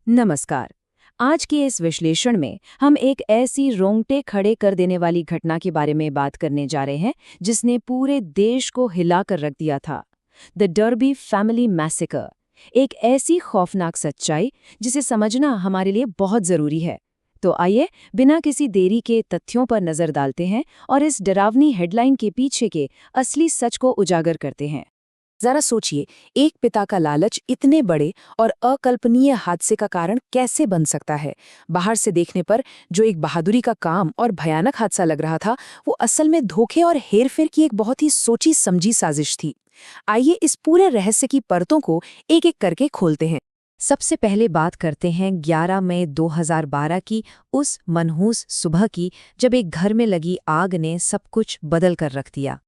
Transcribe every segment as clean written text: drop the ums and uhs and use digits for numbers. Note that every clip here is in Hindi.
नमस्कार। आज के इस विश्लेषण में हम एक ऐसी रोंगटे खड़े कर देने वाली घटना के बारे में बात करने जा रहे हैं जिसने पूरे देश को हिला कर रख दिया था। द डर्बी फैमिली मैसेकर, एक ऐसी खौफनाक सच्चाई जिसे समझना हमारे लिए बहुत जरूरी है। तो आइए बिना किसी देरी के तथ्यों पर नजर डालते हैं और इस डरावनी हेडलाइन के पीछे के असली सच को उजागर करते हैं। जरा सोचिए, एक पिता का लालच इतने बड़े और अकल्पनीय हादसे का कारण कैसे बन सकता है। बाहर से देखने पर जो एक बहादुरी का काम और भयानक हादसा लग रहा था, वो असल में धोखे और हेरफेर की एक बहुत ही सोची समझी साजिश थी। आइए इस पूरे रहस्य की परतों को एक एक करके खोलते हैं। सबसे पहले बात करते हैं 11 मई 2012 की, उस मनहूस सुबह की, जब एक घर में लगी आग ने सब कुछ बदल कर रख दिया।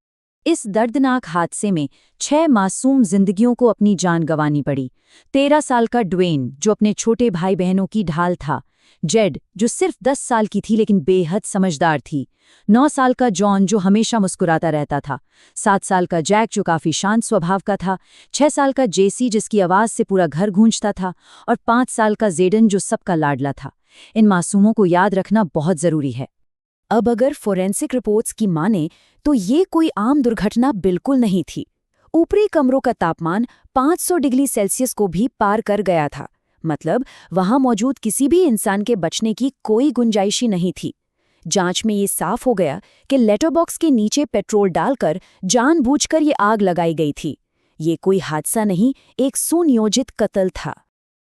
इस दर्दनाक हादसे में 6 मासूम जिंदगियों को अपनी जान गंवानी पड़ी। 13 साल का ड्वेन, जो अपने छोटे भाई बहनों की ढाल था। जेड, जो सिर्फ 10 साल की थी लेकिन बेहद समझदार थी। 9 साल का जॉन, जो हमेशा मुस्कुराता रहता था। 7 साल का जैक, जो काफी शांत स्वभाव का था। 6 साल का जेसी, जिसकी आवाज से पूरा घर गूंजता था। और 5 साल का जेडन, जो सबका लाडला था। इन मासूमों को याद रखना बहुत जरूरी है। अब अगर फोरेंसिक रिपोर्ट्स की माने तो ये कोई आम दुर्घटना बिल्कुल नहीं थी। ऊपरी कमरों का तापमान 500 डिग्री सेल्सियस को भी पार कर गया था। मतलब वहां मौजूद किसी भी इंसान के बचने की कोई गुंजाइश ही नहीं थी। जांच में ये साफ हो गया कि लेटर बॉक्स के नीचे पेट्रोल डालकर जानबूझकर ये आग लगाई गई थी। ये कोई हादसा नहीं, एक सुनियोजित कत्ल था।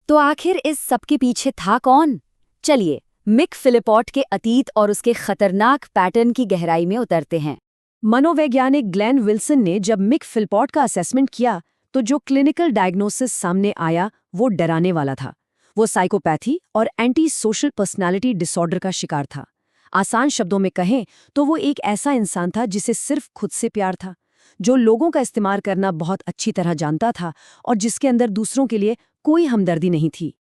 तो आखिर इस सबके पीछे था कौन? चलिए मिक फिलिपॉट के अतीत और उसके खतरनाक पैटर्न की गहराई में उतरते हैं। मनोवैज्ञानिक ग्लेन विल्सन ने जब मिक फिलिपॉट का असेसमेंट किया तो जो क्लिनिकल डायग्नोसिस सामने आया वो डराने वाला था। वो साइकोपैथी और एंटी सोशल पर्सनालिटी डिसऑर्डर का शिकार था। आसान शब्दों में कहें तो वो एक ऐसा इंसान था जिसे सिर्फ खुद से प्यार था, जो लोगों का इस्तेमाल करना बहुत अच्छी तरह जानता था और जिसके अंदर दूसरों के लिए कोई हमदर्दी नहीं थी।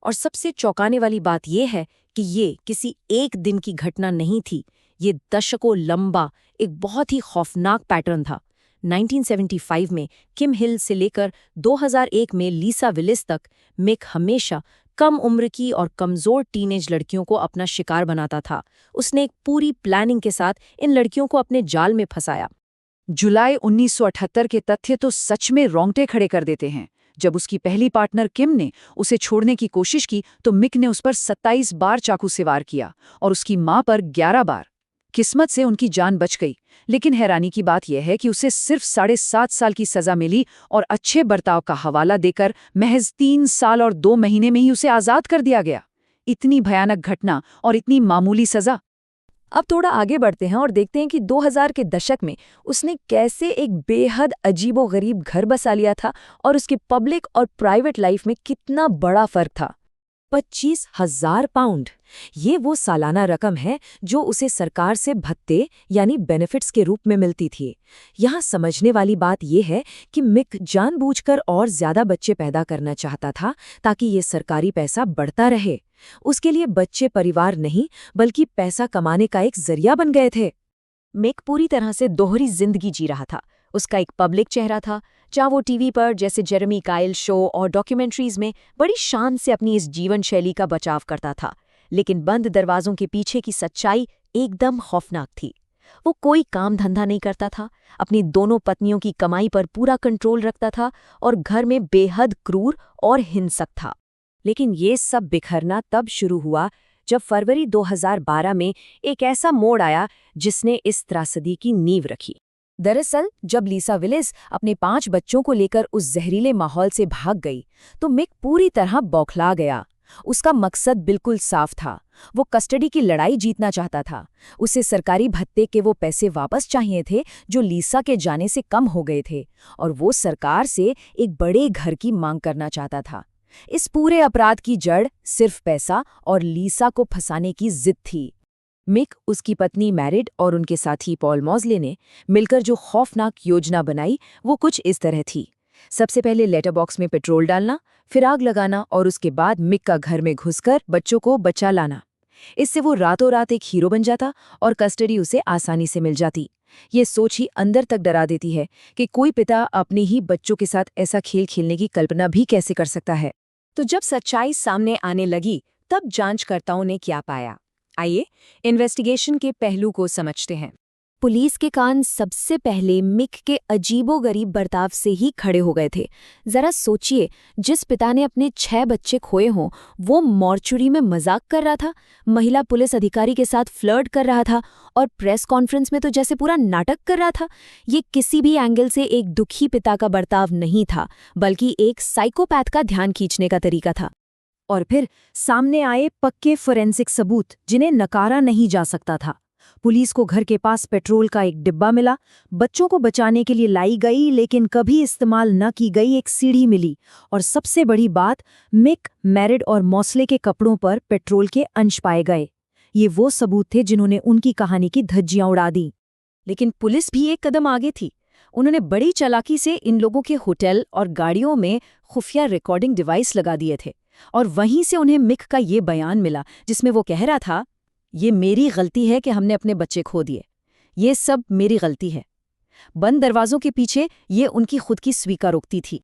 और सबसे चौंकाने वाली बात यह है कि ये किसी एक दिन की घटना नहीं थी। ये दशकों लंबा एक बहुत ही खौफनाक पैटर्न था। 1975 में किम हिल से लेकर 2001 में लीसा विलिस तक मिक हमेशा कम उम्र की और कमजोर टीनेज लड़कियों को अपना शिकार बनाता था। उसने एक पूरी प्लानिंग के साथ इन लड़कियों को अपने जाल में फंसाया। जुलाई 1978 के तथ्य तो सच में रोंगटे खड़े कर देते हैं। जब उसकी पहली पार्टनर किम ने उसे छोड़ने की कोशिश की तो मिक ने उस पर 27 बार चाकू से वार किया और उसकी मां पर 11 बार। किस्मत से उनकी जान बच गई, लेकिन हैरानी की बात यह है कि उसे सिर्फ 7.5 साल की सजा मिली और अच्छे बर्ताव का हवाला देकर महज 3 साल और 2 महीने में ही उसे आजाद कर दिया गया। इतनी भयानक घटना और इतनी मामूली सजा। अब थोड़ा आगे बढ़ते हैं और देखते हैं कि 2000 के दशक में उसने कैसे एक बेहद अजीबोगरीब घर बसा लिया था और उसकी पब्लिक और प्राइवेट लाइफ में कितना बड़ा फर्क था। 25,000 पाउंड, ये वो सालाना रकम है जो उसे सरकार से भत्ते यानी बेनिफिट्स के रूप में मिलती थी। यहाँ समझने वाली बात यह है कि मिक जानबूझकर और ज्यादा बच्चे पैदा करना चाहता था ताकि ये सरकारी पैसा बढ़ता रहे। उसके लिए बच्चे परिवार नहीं बल्कि पैसा कमाने का एक जरिया बन गए थे। मिक पूरी तरह से दोहरी जिंदगी जी रहा था। उसका एक पब्लिक चेहरा था, चाहे वो टीवी पर जैसे जेरेमी काइल शो और डॉक्यूमेंट्रीज में बड़ी शान से अपनी इस जीवन शैली का बचाव करता था, लेकिन बंद दरवाजों के पीछे की सच्चाई एकदम खौफनाक थी। वो कोई काम धंधा नहीं करता था, अपनी दोनों पत्नियों की कमाई पर पूरा कंट्रोल रखता था और घर में बेहद क्रूर और हिंसक था। लेकिन ये सब बिखरना तब शुरू हुआ जब फरवरी 2012 में एक ऐसा मोड़ आया जिसने इस त्रासदी की नींव रखी। दरअसल जब लीसा विलिस अपने 5 बच्चों को लेकर उस जहरीले माहौल से भाग गई तो मिक पूरी तरह बौखला गया। उसका मकसद बिल्कुल साफ था, वो कस्टडी की लड़ाई जीतना चाहता था। उसे सरकारी भत्ते के वो पैसे वापस चाहिए थे जो लीसा के जाने से कम हो गए थे, और वो सरकार से एक बड़े घर की मांग करना चाहता था। इस पूरे अपराध की जड़ सिर्फ पैसा और लीसा को फंसाने की जिद थी। मिक, उसकी पत्नी मैरिड और उनके साथी पॉल मॉज़ले ने मिलकर जो खौफनाक योजना बनाई वो कुछ इस तरह थी। सबसे पहले लेटर बॉक्स में पेट्रोल डालना, फिर आग लगाना और उसके बाद मिक का घर में घुसकर बच्चों को बचा लाना। इससे वो रातों रात एक हीरो बन जाता और कस्टडी उसे आसानी से मिल जाती। ये सोच ही अंदर तक डरा देती है कि कोई पिता अपने ही बच्चों के साथ ऐसा खेल खेलने की कल्पना भी कैसे कर सकता है। तो जब सच्चाई सामने आने लगी तब जांचकर्ताओं ने क्या पाया? आइए इन्वेस्टिगेशन के पहलू को समझते हैं। पुलिस के कान सबसे पहले मिक के अजीबोगरीब बर्ताव से ही खड़े हो गए थे। जरा सोचिए, जिस पिता ने अपने 6 बच्चे खोए हों, वो मॉर्चुरी में मजाक कर रहा था, महिला पुलिस अधिकारी के साथ फ्लर्ट कर रहा था और प्रेस कॉन्फ्रेंस में तो जैसे पूरा नाटक कर रहा था। ये किसी भी एंगल से एक दुखी पिता का बर्ताव नहीं था, बल्कि एक साइकोपैथ का ध्यान खींचने का तरीका था। और फिर सामने आए पक्के फोरेंसिक सबूत जिन्हें नकारा नहीं जा सकता था। पुलिस को घर के पास पेट्रोल का एक डिब्बा मिला, बच्चों को बचाने के लिए लाई गई लेकिन कभी इस्तेमाल न की गई एक सीढ़ी मिली, और सबसे बड़ी बात, मिक, मेरिड और मॉसले के कपड़ों पर पेट्रोल के अंश पाए गए। ये वो सबूत थे जिन्होंने उनकी कहानी की धज्जियां उड़ा दी। लेकिन पुलिस भी एक कदम आगे थी। उन्होंने बड़ी चालाकी से इन लोगों के होटल और गाड़ियों में खुफिया रिकॉर्डिंग डिवाइस लगा दिए थे, और वहीं से उन्हें मिक का ये बयान मिला जिसमें वो कह रहा था, ये मेरी गलती है कि हमने अपने बच्चे खो दिए, ये सब मेरी गलती है। बंद दरवाजों के पीछे ये उनकी खुद की स्वीकारोक्ति थी।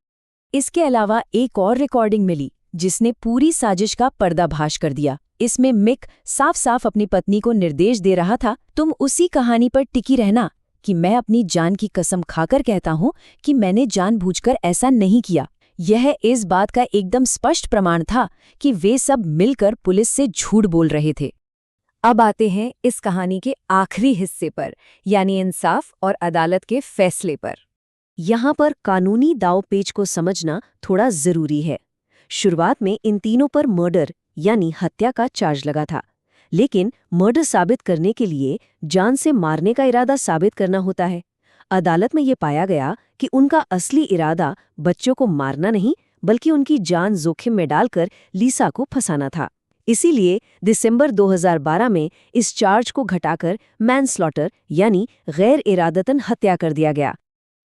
इसके अलावा एक और रिकॉर्डिंग मिली जिसने पूरी साजिश का पर्दाफाश कर दिया। इसमें मिक साफ साफ अपनी पत्नी को निर्देश दे रहा था, तुम उसी कहानी पर टिकी रहना, कि मैं अपनी जान की कसम खाकर कहता हूं कि मैंने जानबूझकर ऐसा नहीं किया। यह इस बात का एकदम स्पष्ट प्रमाण था कि वे सब मिलकर पुलिस से झूठ बोल रहे थे। अब आते हैं इस कहानी के आखिरी हिस्से पर, यानी इंसाफ और अदालत के फैसले पर। यहाँ पर कानूनी दांव-पेच को समझना थोड़ा जरूरी है। शुरुआत में इन तीनों पर मर्डर यानी हत्या का चार्ज लगा था, लेकिन मर्डर साबित करने के लिए जान से मारने का इरादा साबित करना होता है। अदालत में ये पाया गया कि उनका असली इरादा बच्चों को मारना नहीं, बल्कि उनकी जान जोखिम में डालकर लीसा को फंसाना था। इसीलिए दिसंबर 2012 में इस चार्ज को घटाकर मैनस्लॉटर यानी गैर इरादतन हत्या कर दिया गया।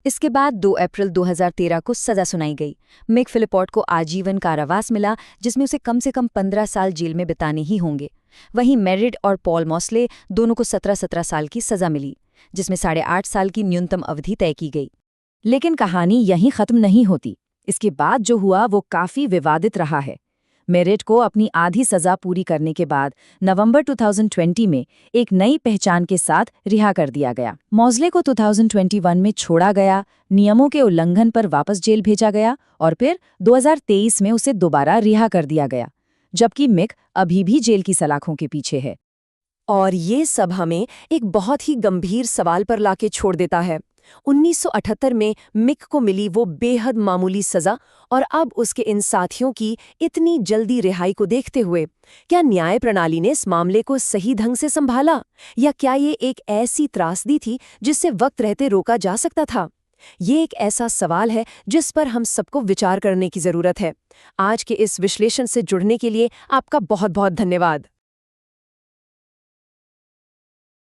इसके बाद 2 अप्रैल 2013 को सजा सुनाई गई। मिक फिलिपॉट को आजीवन कारावास मिला, जिसमें उसे कम से कम 15 साल जेल में बिताने ही होंगे। वहीं मेरिड और पॉल मॉसले दोनों को 17-17 साल की सजा मिली, जिसमें 8.5 साल की न्यूनतम अवधि तय की गई। लेकिन कहानी यहीं खत्म नहीं होती। इसके बाद जो हुआ वो काफी विवादित रहा है। मेरिड को अपनी आधी सजा पूरी करने के बाद नवंबर 2020 में एक नई पहचान के साथ रिहा कर दिया गया। मॉसले को 2021 में छोड़ा गया, नियमों के उल्लंघन पर वापस जेल भेजा गया, और फिर 2023 में उसे दोबारा रिहा कर दिया गया, जबकि मिक अभी भी जेल की सलाखों के पीछे है। और ये सब हमें एक बहुत ही गंभीर सवाल पर लाके छोड़ देता है। 1978 में मिक को मिली वो बेहद मामूली सजा, और अब उसके इन साथियों की इतनी जल्दी रिहाई को देखते हुए क्या न्याय प्रणाली ने इस मामले को सही ढंग से संभाला, या क्या ये एक ऐसी त्रासदी थी जिससे वक्त रहते रोका जा सकता था? ये एक ऐसा सवाल है जिस पर हम सबको विचार करने की जरूरत है। आज के इस विश्लेषण से जुड़ने के लिए आपका बहुत बहुत धन्यवाद।